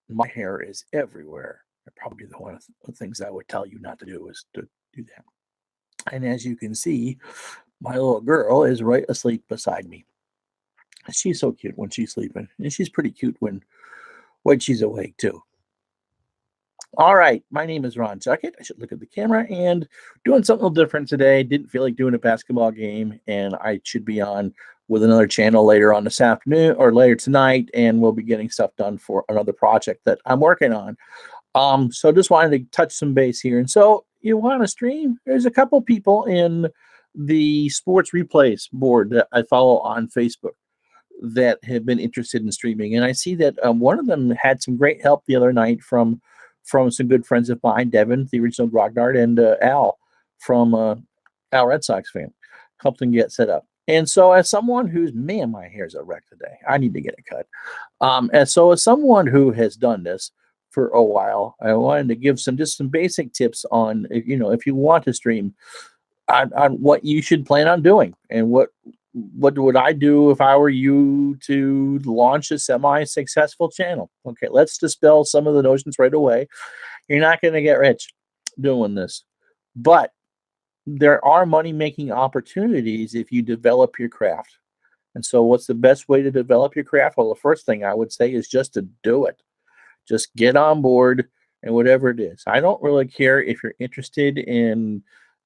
My hair is everywhere. Probably the one of the things I would tell you not to do is to do that. And as you can see, my little girl is right asleep beside me. She's so cute when she's sleeping, and she's pretty cute when she's awake too. All right, my name is Ron Tuckett. I should look at the camera and doing something a little different today. Didn't feel like doing a basketball game, and I should be on with another channel later on this afternoon or later tonight, and we'll be getting stuff done for another project that I'm working on. So just wanted to touch some base here. And so you want to stream? There's a couple people in the sports replays board that I follow on Facebook that have been interested in streaming, and I see that one of them had some great help the other night from some good friends of mine, Devin, the original Grognard, and Al from Al Red Sox fan, helped him get set up. And so, as someone who's man, my hair's a wreck today. I need to get it cut. And so, as someone who has done this for a while, I wanted to give some basic tips on if you want to stream on what you should plan on doing and what would I do if I were you to launch a semi-successful channel? Okay, let's dispel some of the notions right away. You're not going to get rich doing this, but there are money-making opportunities if you develop your craft. And so, what's the best way to develop your craft? Well, the first thing I would say is just to do it. Just get on board and whatever it is. I don't really care if you're interested in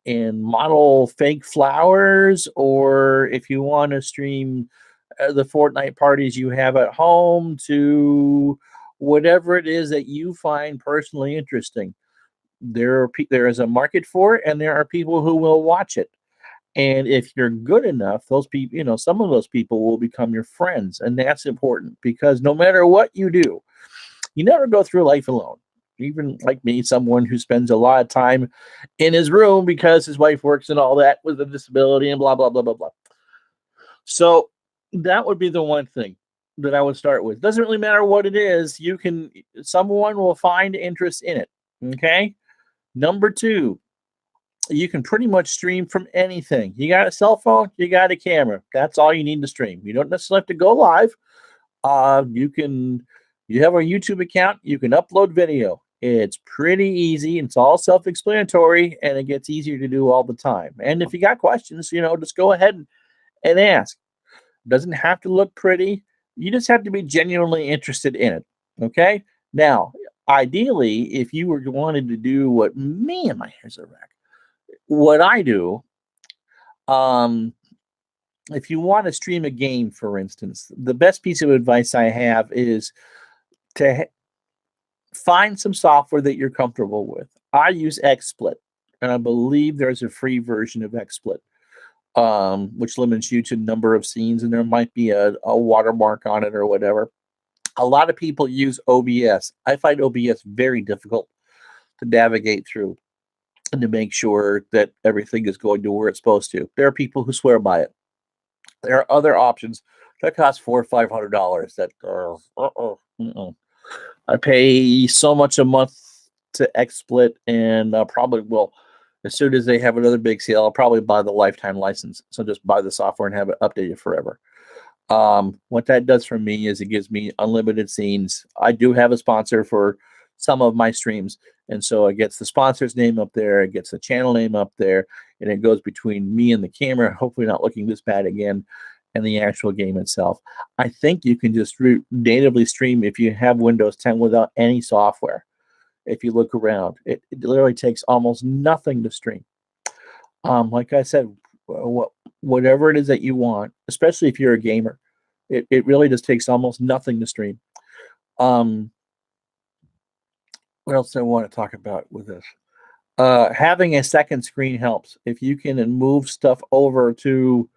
model fake flowers or if you want to stream the Fortnite parties you have at home to whatever it is that you find personally interesting. There is a market for it, and there are people who will watch it. And if you're good enough, those people, some of those people will become your friends, and that's important because no matter what you do, you never go through life alone. Even like me, someone who spends a lot of time in his room because his wife works and all that with a disability and blah, blah, blah, blah, blah. So that would be the one thing that I would start with. Doesn't really matter what it is, someone will find interest in it. Okay. Number two, you can pretty much stream from anything. You got a cell phone, you got a camera. That's all you need to stream. You don't necessarily have to go live. You have a YouTube account, you can upload video. It's pretty easy. It's all self-explanatory, and it gets easier to do all the time. And if you got questions, just go ahead and ask. Doesn't have to look pretty. You just have to be genuinely interested in it. Okay. Now, ideally, if you were wanted to do what me and my hair's a wreck, what I do, um, if you want to stream a game, for instance, the best piece of advice I have is to find some software that you're comfortable with. I use XSplit, and I believe there's a free version of XSplit, which limits you to number of scenes, and there might be a watermark on it or whatever. A lot of people use OBS. I find OBS very difficult to navigate through and to make sure that everything is going to where it's supposed to. There are people who swear by it. There are other options that cost $400 or $500 that are I pay so much a month to XSplit, and probably will. As soon as they have another big sale, I'll probably buy the lifetime license. So just buy the software and have it updated forever. What that does for me is it gives me unlimited scenes. I do have a sponsor for some of my streams, and so it gets the sponsor's name up there, it gets the channel name up there, and it goes between me and the camera, hopefully not looking this bad again, and the actual game itself. I think you can just natively stream if you have Windows 10 without any software. If you look around, it literally takes almost nothing to stream. Like I said, whatever it is that you want, especially if you're a gamer, it really just takes almost nothing to stream. Um, what else do I want to talk about with this? Having a second screen helps. If you can move stuff over to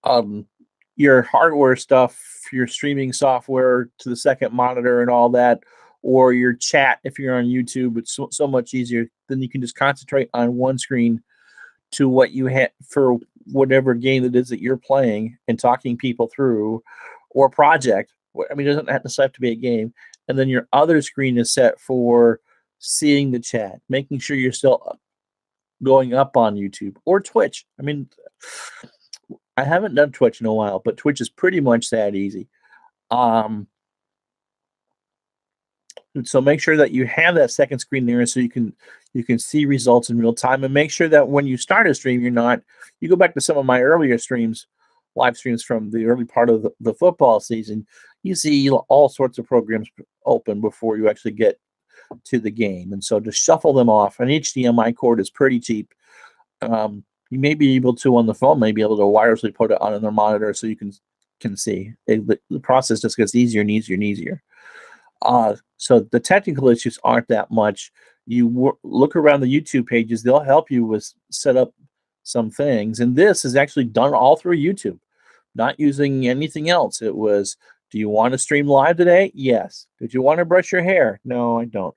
um, your hardware stuff, your streaming software to the second monitor and all that, or your chat if you're on YouTube, it's so much easier. Then you can just concentrate on one screen to what you have for whatever game it is that you're playing and talking people through, or project. I mean, it doesn't have to be a game. And then your other screen is set for seeing the chat, making sure you're still going up on YouTube or Twitch. I mean, I haven't done Twitch in a while, but Twitch is pretty much that easy. Um, So make sure that you have that second screen there so you can see results in real time, and make sure that when you start a stream, you go back to some of my earlier streams, live streams from the early part of the football season, you see all sorts of programs open before you actually get to the game. And so just shuffle them off. An HDMI cord is pretty cheap. You may be able to on the phone, maybe able to wirelessly put it on another monitor so you can see. The process just gets easier and easier and easier. So the technical issues aren't that much. You look around the YouTube pages; they'll help you with set up some things. And this is actually done all through YouTube, not using anything else. It was, do you want to stream live today? Yes. Did you want to brush your hair? No, I don't.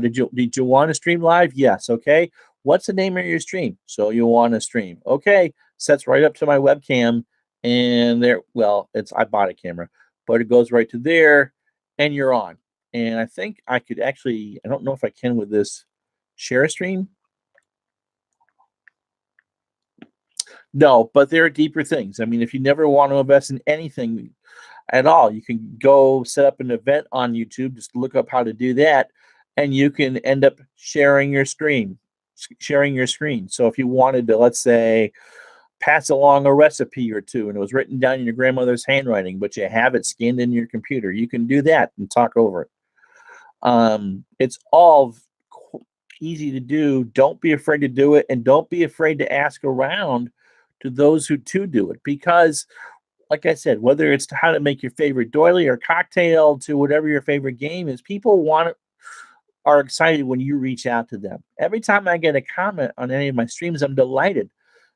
Did you want to stream live? Yes. Okay. What's the name of your stream? So you want to stream? Okay. Sets right up to my webcam, and there. Well, I bought a camera, but it goes right to there, and you're on. And I think I could actually. I don't know if I can with this share a stream. No, but there are deeper things. I mean, if you never want to invest in anything at all, you can go set up an event on YouTube, just look up how to do that, and you can end up sharing your screen. So if you wanted to, let's say, pass along a recipe or two and it was written down in your grandmother's handwriting, but you have it scanned in your computer, you can do that and talk over it. It's all easy to do. Don't be afraid to do it, and don't be afraid to ask around to those who do it, because like I said, whether it's to how to make your favorite doily or cocktail to whatever your favorite game is, people are excited when you reach out to them. Every time I get a comment on any of my streams, I'm delighted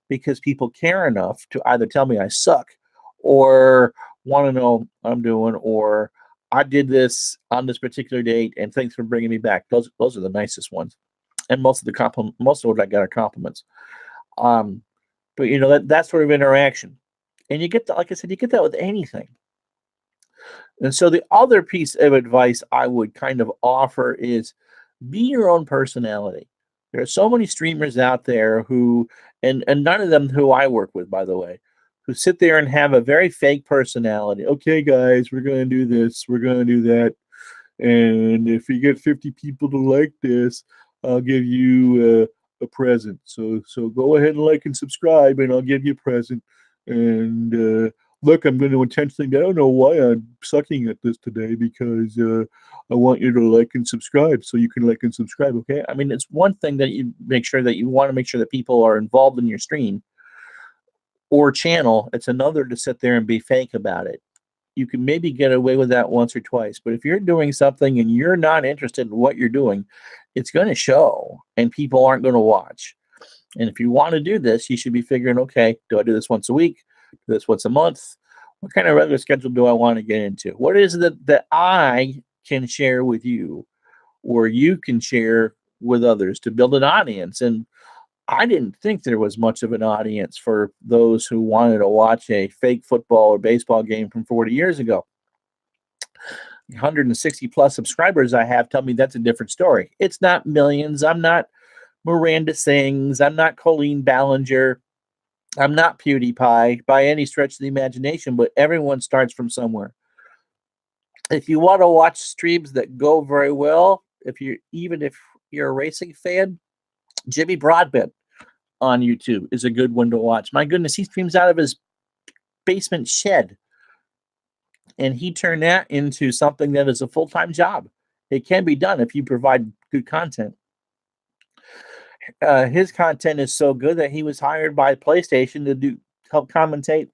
because people care enough to either tell me I suck or want to know what I'm doing, or I did this on this particular date and thanks for bringing me back. Those are the nicest ones, and most of what I got are compliments. But that sort of interaction, and you get that, like I said, you get that with anything. And so the other piece of advice I would kind of offer is be your own personality. There are so many streamers out there who, and none of them who I work with, by the way, who sit there and have a very fake personality. Okay, guys, we're going to do this, we're going to do that. And if you get 50 people to like this, I'll give you a present. So go ahead and like and subscribe, and I'll give you a present. And look, I'm going to intentionally. I don't know why I'm sucking at this today, because I want you to like and subscribe, so you can like and subscribe. Okay. I mean, it's one thing that you want to make sure that people are involved in your stream or channel. It's another to sit there and be fake about it. You can maybe get away with that once or twice, but if you're doing something and you're not interested in what you're doing, it's going to show, and people aren't going to watch. And if you want to do this, you should be figuring, okay, do I do this once a week? Do this once a month? What kind of regular schedule do I want to get into? What is it that I can share with you, or you can share with others to build an audience? And I didn't think there was much of an audience for those who wanted to watch a fake football or baseball game from 40 years ago. 160 plus subscribers I have tell me that's a different story. It's not millions. I'm not Miranda Sings. I'm not Colleen Ballinger. I'm not PewDiePie by any stretch of the imagination, but everyone starts from somewhere. If you want to watch streams that go very well, if you're a racing fan, Jimmy Broadbent on YouTube is a good one to watch. My goodness, he streams out of his basement shed, and he turned that into something that is a full-time job. It can be done if you provide good content. His content is so good that he was hired by PlayStation to help commentate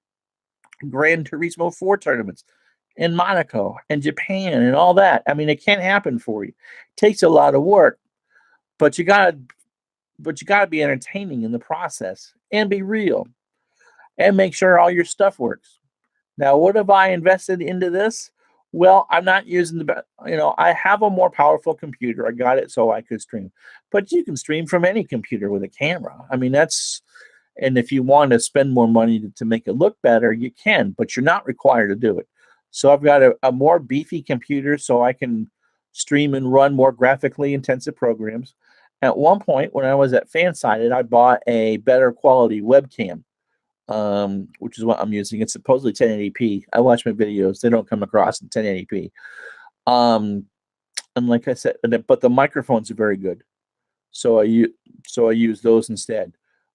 Gran Turismo 4 tournaments in Monaco and Japan and all that. I mean, it can't happen for you. It takes a lot of work, but you gotta be entertaining in the process and be real and make sure all your stuff works. Now, what have I invested into this? Well, I'm not using I have a more powerful computer. I got it so I could stream, but you can stream from any computer with a camera. I mean, and if you want to spend more money to make it look better, you can, but you're not required to do it. So I've got a more beefy computer so I can stream and run more graphically intensive programs. At one point, when I was at Fansided, I bought a better quality webcam, which is what I'm using. It's supposedly 1080p. I watch my videos; they don't come across in 1080p. And like I said, but the microphones are very good. So I use those instead.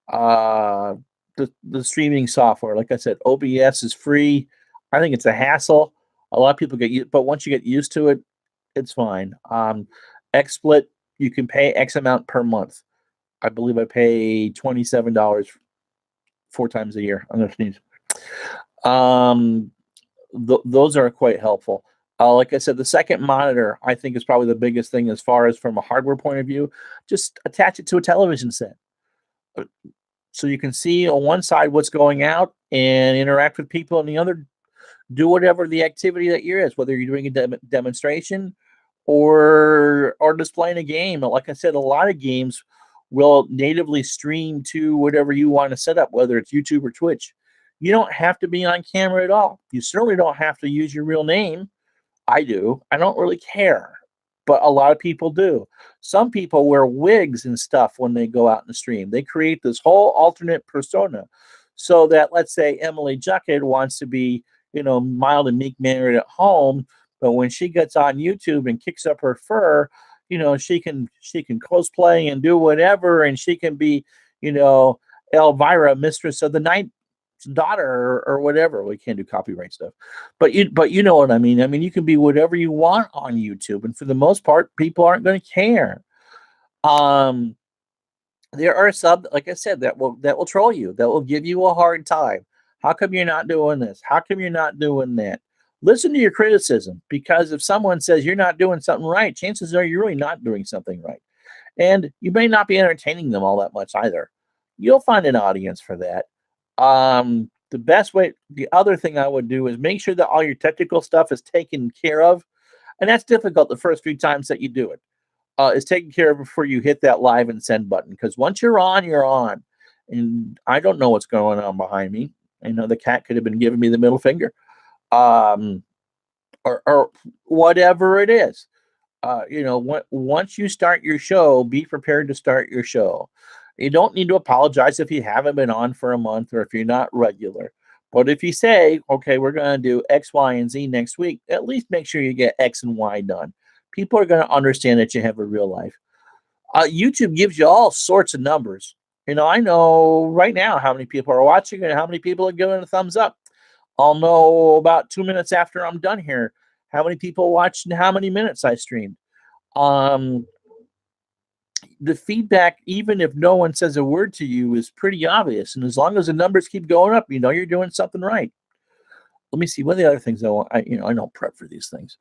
Uh, the streaming software, like I said, OBS is free. I think it's a hassle. A lot of people get used, but once you get used to it, it's fine. XSplit, you can pay X amount per month. I believe I pay $27 four times a year. I'm gonna sneeze. Um, those are quite helpful. Like I said, the second monitor I think is probably the biggest thing as far as from a hardware point of view. Just attach it to a television set uh, so you can see on one side what's going out and interact with people, and the other do whatever the activity that you're is, whether you're doing a demonstration or displaying a game. Like I said, a lot of games will natively stream to whatever you want to set up, whether it's YouTube or Twitch. You don't have to be on camera at all. You certainly don't have to use your real name. I do. I don't really care, but a lot of people do. Some people wear wigs and stuff when they go out in the stream. They create this whole alternate persona so that, let's say, Emily Juckett wants to be, mild and meek mannered at home, but when she gets on YouTube and kicks up her fur, she can cosplay and do whatever, and she can be, you know, Elvira, Mistress of the Night daughter or whatever. We can't do copyright stuff, but you know what I mean. I mean, you can be whatever you want on YouTube, and for the most part, people aren't going to care. Um, there are some, like I said, that will troll you, that will give you a hard time. How come you're not doing this? How come you're not doing that? Listen to your criticism, because if someone says you're not doing something right, chances are you're really not doing something right, and you may not be entertaining them all that much either. You'll find an audience for that. The best way, the other thing I would do is make sure that all your technical stuff is taken care of, and that's difficult the first few times that you do it. Is taken care of before you hit that live and send button, because once you're on, you're on. And I don't know what's going on behind me. I know the cat could have been giving me the middle finger, um, or whatever it is. Once you start your show, be prepared to start your show. You don't need to apologize if you haven't been on for a month or if you're not regular. But if you say, okay, we're going to do X, Y, and Z next week, at least make sure you get X and Y done. People are going to understand that you have a real life. YouTube gives you all sorts of numbers. I know right now how many people are watching and how many people are giving a thumbs up. I'll know about 2 minutes after I'm done here how many people watched and how many minutes I streamed. Um, the feedback, even if no one says a word to you, is pretty obvious. And as long as the numbers keep going up, you're doing something right. Let me see what are the other things I want. I don't prep for these things.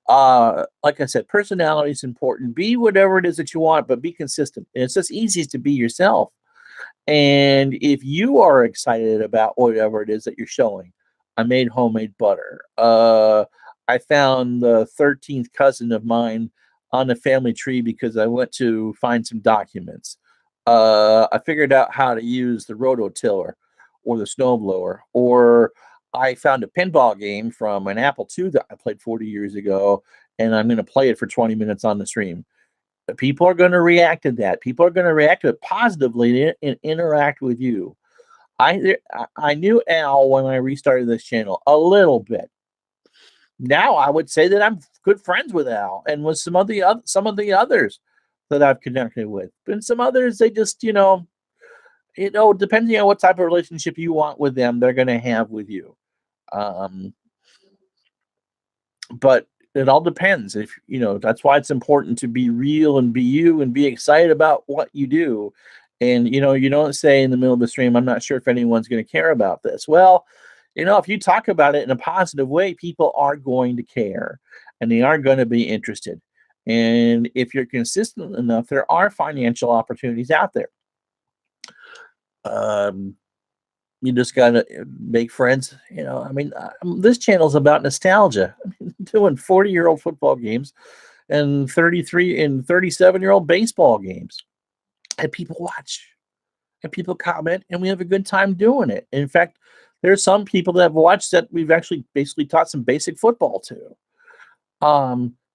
Like I said, personality is important. Be whatever it is that you want, but be consistent. And it's just easiest to be yourself. And if you are excited about whatever it is that you're showing, I made homemade butter. I found the 13th cousin of mine on the family tree because I went to find some documents. I figured out how to use the rototiller or the snowblower, or I found a pinball game from an Apple II that I played 40 years ago, and I'm going to play it for 20 minutes on the stream. People are going to react to that. People are going to react to it positively and interact with you. I knew Al when I restarted this channel a little bit. Now I would say that I'm good friends with Al and with some of the others that I've connected with. And some others, they just depending on what type of relationship you want with them, they're going to have with you. Um, but it all depends. If that's why it's important to be real and be you and be excited about what you do. And you don't say in the middle of the stream, I'm not sure if anyone's going to care about this. Well, if you talk about it in a positive way, people are going to care and they are going to be interested. And if you're consistent enough, there are financial opportunities out there. Um, you just gotta make friends. This channel's about nostalgia. Doing 40-year-old football games and 33 and 37-year-old baseball games, and people watch and people comment, and we have a good time doing it. In fact, there's some people that have watched that we've actually basically taught some basic football to.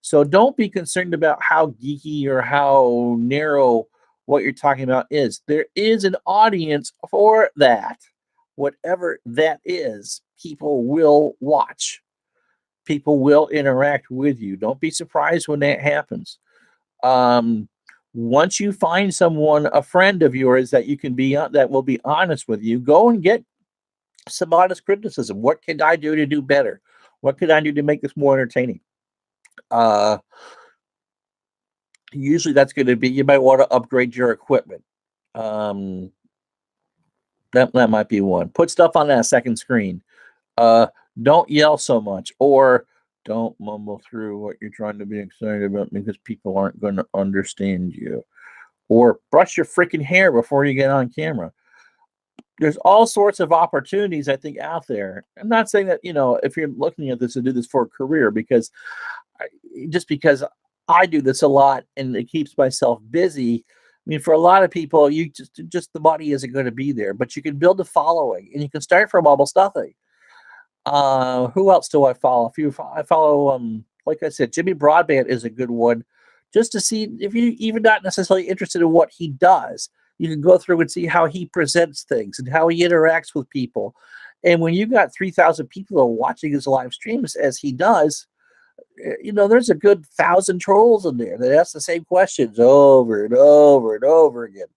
So don't be concerned about how geeky or how narrow what you're talking about is. There is an audience for that. Whatever that is, people will watch. People will interact with you. Don't be surprised when that happens. Um, Once you find someone, a friend of yours that you can be that will be honest with you, go and get some honest criticism. What can I do to do better? What could I do to make this more entertaining? Uh, Usually that's going to be you might want to upgrade your equipment. Um, that might be one. Put stuff on that second screen. Uh, don't yell so much, or don't mumble through what you're trying to be excited about because people aren't going to understand you. Or brush your freaking hair before you get on camera. There's all sorts of opportunities I think out there. I'm not saying that if you're looking at this to do this for a career, because just because I do this a lot and it keeps myself busy. I mean, for a lot of people, you just the money isn't going to be there, but you can build a following and you can start from almost nothing. Who else do I follow? I follow, like I said, Jimmy Broadbent is a good one, just to see if you even not necessarily interested in what he does. You can go through and see how he presents things and how he interacts with people. And when you got 3,000 people are watching his live streams as he does, there's a good 1,000 trolls in there that ask the same questions over and over and over again.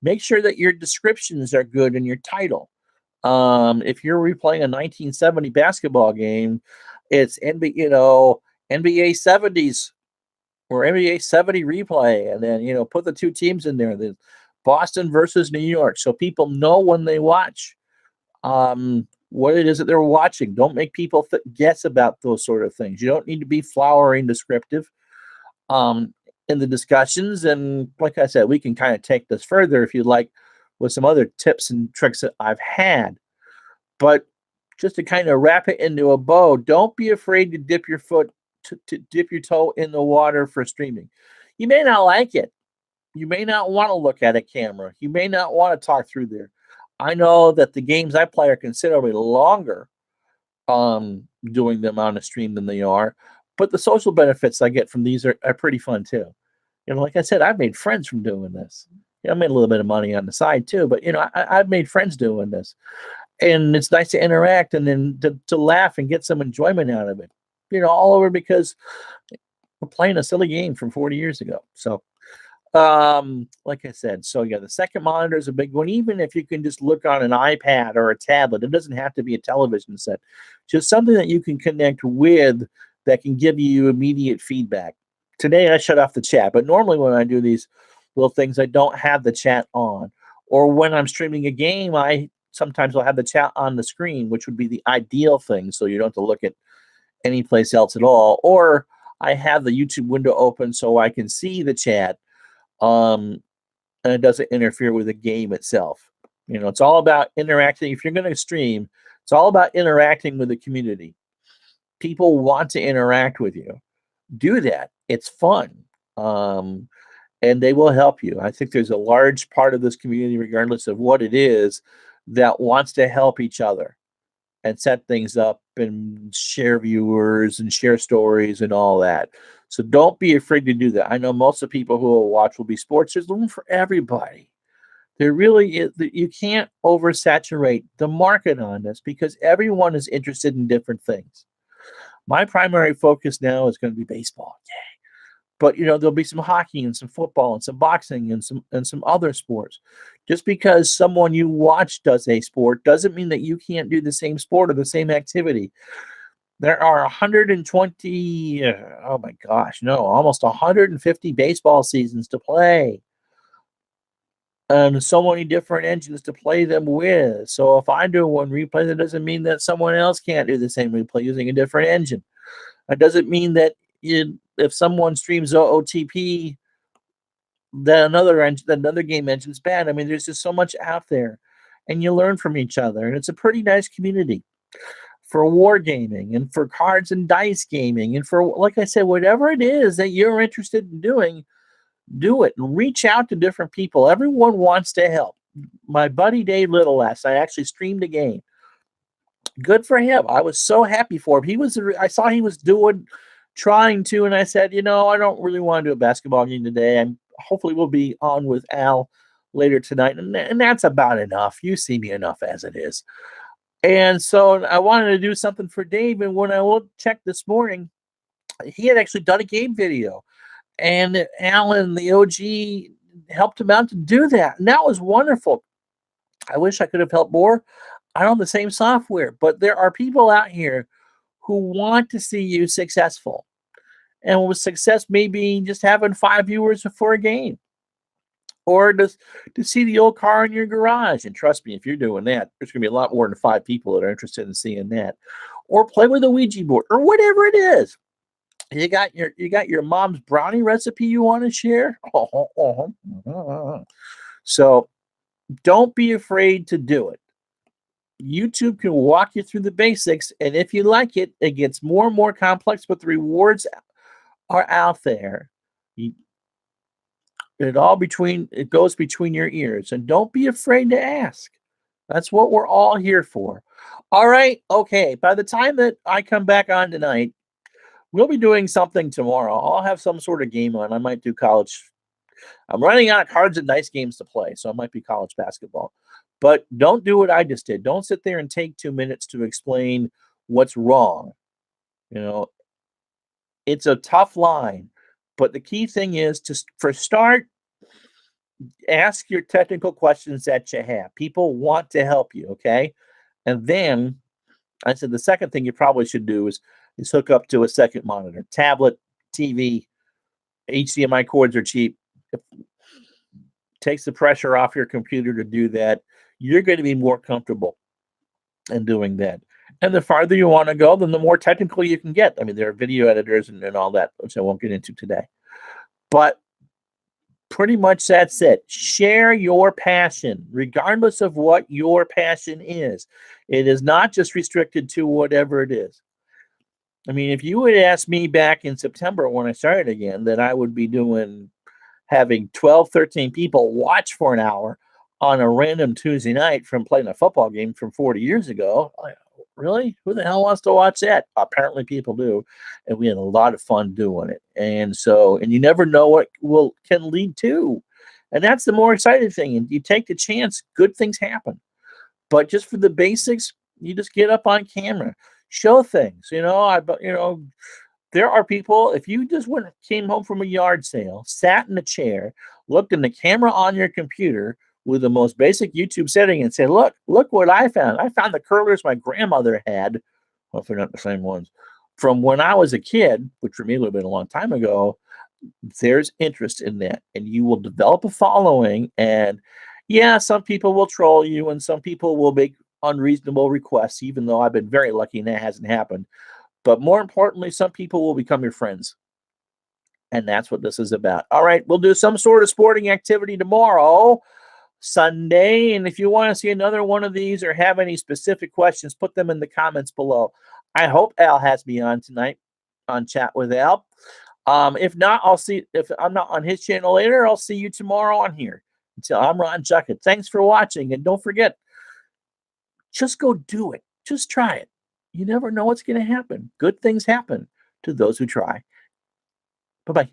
Make sure that your descriptions are good in your title. If you're replaying a 1970 basketball game, it's NBA 70s or NBA 70 replay, and then put the two teams in there, the Boston versus New York, so people know when they watch what it is that they're watching. Don't make people guess about those sort of things. You don't need to be flowery and descriptive um, in the discussions. And like I said, we can kind of take this further if you'd like with some other tips and tricks that I've had. But just to kind of wrap it into a bow, don't be afraid to dip your foot, to dip your toe in the water for streaming. You may not like it. You may not want to look at a camera. You may not want to talk through there. I know that the games I play are considerably longer doing them on a stream than they are, but the social benefits I get from these are pretty fun too. Like I said, I've made friends from doing this. I made a little bit of money on the side too, but I've made friends doing this, and it's nice to interact and then to laugh and get some enjoyment out of it. All over because we're playing a silly game from 40 years ago. So like I said, so yeah, the second monitor is a big one. Even if you can just look on an iPad or a tablet, it doesn't have to be a television set, just something that you can connect with that can give you immediate feedback. Today I shut off the chat, but normally when I do these little things, I don't have the chat on. Or when I'm streaming a game, I sometimes will have the chat on the screen, which would be the ideal thing, so you don't have to look at any place else at all. Or I have the YouTube window open so I can see the chat, and it doesn't interfere with the game itself. It's all about interacting. If you're going to stream, it's all about interacting with the community. People want to interact with you. Do that. It's fun. And they will help you. I think there's a large part of this community, regardless of what it is, that wants to help each other and set things up and share viewers and share stories and all that. So don't be afraid to do that. I know most of the people who will watch will be sports. There's room for everybody. There really is. You can't oversaturate the market on this because everyone is interested in different things. My primary focus now is going to be baseball. Yay. But there'll be some hockey and some football and some boxing and some other sports. Just because someone you watch does a sport doesn't mean that you can't do the same sport or the same activity. There are 120, oh my gosh, no, almost 150 baseball seasons to play. And so many different engines to play them with. So if I do one replay, that doesn't mean that someone else can't do the same replay using a different engine. That doesn't mean that if someone streams OOTP, then another game engine's bad. I mean, there's just so much out there, and you learn from each other, and it's a pretty nice community for wargaming and for cards and dice gaming and for, like I said, whatever it is that you're interested in doing, do it and reach out to different people. Everyone wants to help. My buddy Dave Little I actually streamed a game. Good for him. I was so happy for him. I saw he was trying to, and I said, I don't really want to do a basketball game today. Hopefully we'll be on with Al later tonight. And that's about enough. You see me enough as it is. And so I wanted to do something for Dave. And when I checked this morning, he had actually done a game video. And Alan, the OG, helped him out to do that. And that was wonderful. I wish I could have helped more. I don't have the same software, but there are people out here who want to see you successful. And with success, maybe just having 5 viewers for a game, or to see the old car in your garage. And trust me, if you're doing that, there's going to be a lot more than 5 people that are interested in seeing that. Or play with a Ouija board, or whatever it is. You got your mom's brownie recipe you want to share. So don't be afraid to do it. YouTube can walk you through the basics, and if you like it, it gets more and more complex, but the rewards are out there. It goes between your ears, and don't be afraid to ask. That's what we're all here for. All right, okay. By the time that I come back on tonight, we'll be doing something tomorrow. I'll have some sort of game on. I might do college. I'm running out of cards and dice games to play, so it might be college basketball. But don't do what I just did. Don't sit there and take 2 minutes to explain what's wrong. You know, it's a tough line, but the key thing is for start, ask your technical questions that you have. People want to help you, okay? And then I said the second thing you probably should do is hook up to a second monitor, tablet, TV. HDMI cords are cheap. It takes the pressure off your computer to do that. You're going to be more comfortable in doing that. And the farther you want to go, then the more technical you can get. I mean, there are video editors and all that, which I won't get into today. But pretty much that's it. Share your passion, regardless of what your passion is. It is not just restricted to whatever it is. I mean, if you would ask me back in September when I started again that I would be having 12, 13 people watch for an hour on a random Tuesday night from playing a football game from 40 years ago, really? Who the hell wants to watch that? Apparently people do. And we had a lot of fun doing it. And you never know what can lead to. And that's the more exciting thing. And you take the chance, good things happen. But just for the basics, you just get up on camera, show things. There are people, if you just came home from a yard sale, sat in a chair, looked in the camera on your computer with the most basic YouTube setting and said, look what I found. I found the curlers my grandmother had. Well, if they're not the same ones. From when I was a kid, which for me would have been a long time ago, there's interest in that. And you will develop a following. And yeah, some people will troll you and some people will make unreasonable requests, even though I've been very lucky and that hasn't happened. But more importantly, some people will become your friends. And that's what this is about. All right, we'll do some sort of sporting activity tomorrow, Sunday. And if you want to see another one of these or have any specific questions, put them in the comments below. I hope Al has me on tonight on Chat with Al. If not, if I'm not on his channel later, I'll see you tomorrow on here. Until I'm Ron Chuckett. Thanks for watching. And don't forget, just go do it. Just try it. You never know what's going to happen. Good things happen to those who try. Bye-bye.